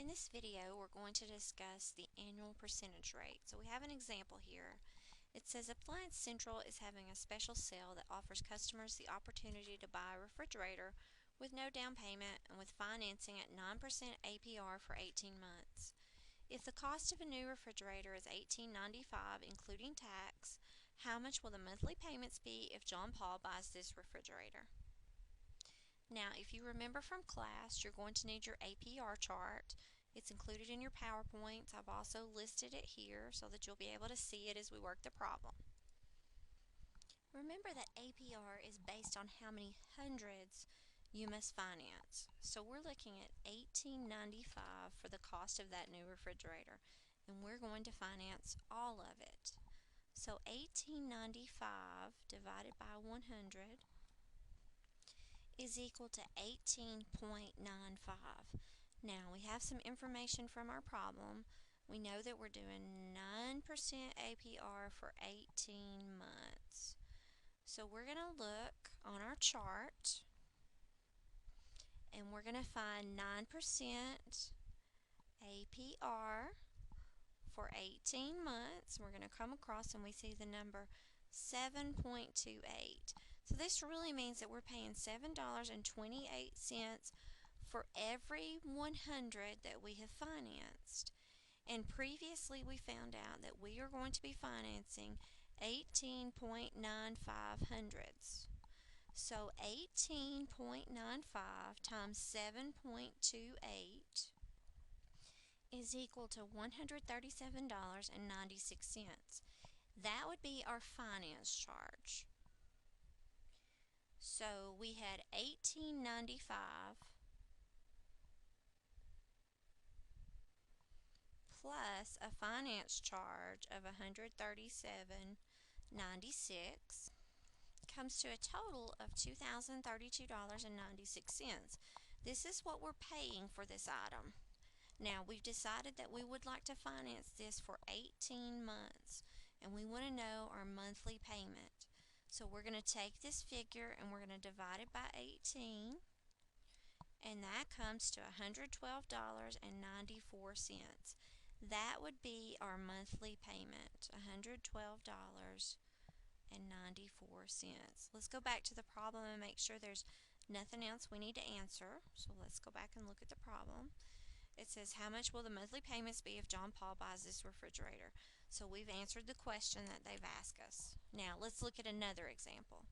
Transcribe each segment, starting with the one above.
In this video, we're going to discuss the annual percentage rate. So we have an example here. It says Appliance Central is having a special sale that offers customers the opportunity to buy a refrigerator with no down payment and with financing at 9% APR for 18 months. If the cost of a new refrigerator is $18.95 including tax, how much will the monthly payments be if John Paul buys this refrigerator? Now, if you remember from class, you're going to need your APR chart. It's included in your PowerPoints. I've also listed it here so that you'll be able to see it as we work the problem. Remember that APR is based on how many hundreds you must finance. So we're looking at $18.95 for the cost of that new refrigerator, and we're going to finance all of it. So $18.95 divided by 100 is equal to 18.95. Now we have some information from our problem. We know that we're doing 9% APR for 18 months. So we're going to look on our chart and we're going to find 9% APR for 18 months. We're going to come across and we see the number 7.28. So this really means that we're paying $7.28 for every 100 that we have financed. And previously we found out that we are going to be financing 18.95 hundredths. So 18.95 times 7.28 is equal to $137.96. That would be our finance charge. So we had $18.95 plus a finance charge of $137.96 comes to a total of $2,032.96. This is what we're paying for this item. Now we've decided that we would like to finance this for 18 months and we want to know our monthly payment. So we're going to take this figure and we're going to divide it by 18, and that comes to $112.94. That would be our monthly payment, $112.94. Let's go back to the problem and make sure there's nothing else we need to answer. So let's go back and look at the problem. It says, how much will the monthly payments be if John Paul buys this refrigerator? So we've answered the question that they've asked us. Now let's look at another example.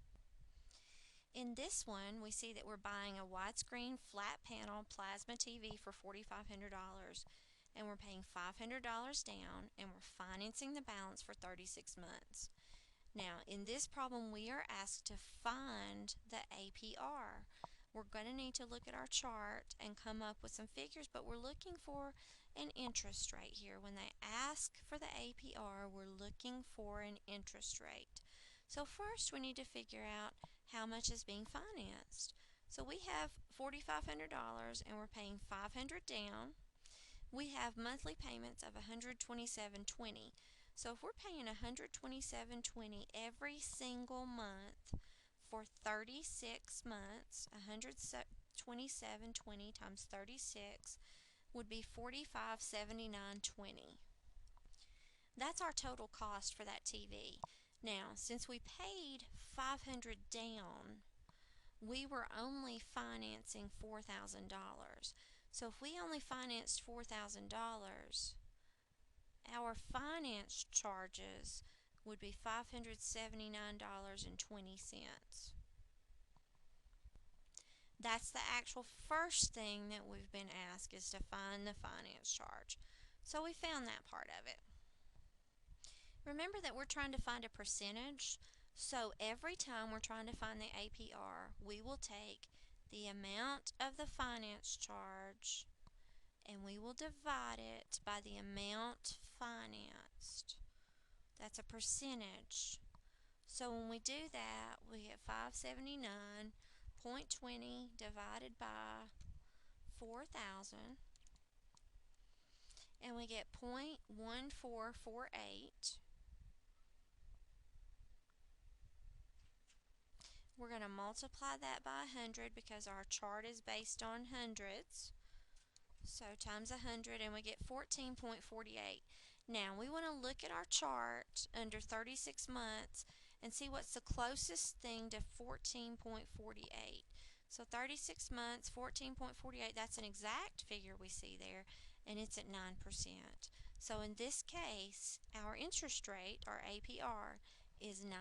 In this one, we see that we're buying a widescreen flat panel plasma TV for $4,500, and we're paying $500 down, and we're financing the balance for 36 months. Now, in this problem, we are asked to find the APR. We're going to need to look at our chart and come up with some figures, but we're looking for an interest rate here. When they ask for the APR, we're looking for an interest rate. So first we need to figure out how much is being financed. So we have $4,500 and we're paying $500 down. We have monthly payments of $127.20. So if we're paying $127.20 every single month for 36 months, $127.20 times 36 would be $45.79.20. That's our total cost for that TV. Now, since we paid $500 down, we were only financing $4,000. So if we only financed $4,000, our finance charges would be $579.20. That's the actual first thing that we've been asked, is to find the finance charge. So we found that part of it. Remember that we're trying to find a percentage, so every time we're trying to find the APR, we will take the amount of the finance charge and we will divide it by the amount financed. That's a percentage. So when we do that, we get 579.20 divided by 4,000, and we get 0.1448. We're going to multiply that by 100 because our chart is based on hundreds. So times 100 and we get 14.48. Now we want to look at our chart under 36 months and see what's the closest thing to 14.48. So 36 months, 14.48, that's an exact figure we see there, and it's at 9%. So in this case, our interest rate, our APR, is 9%.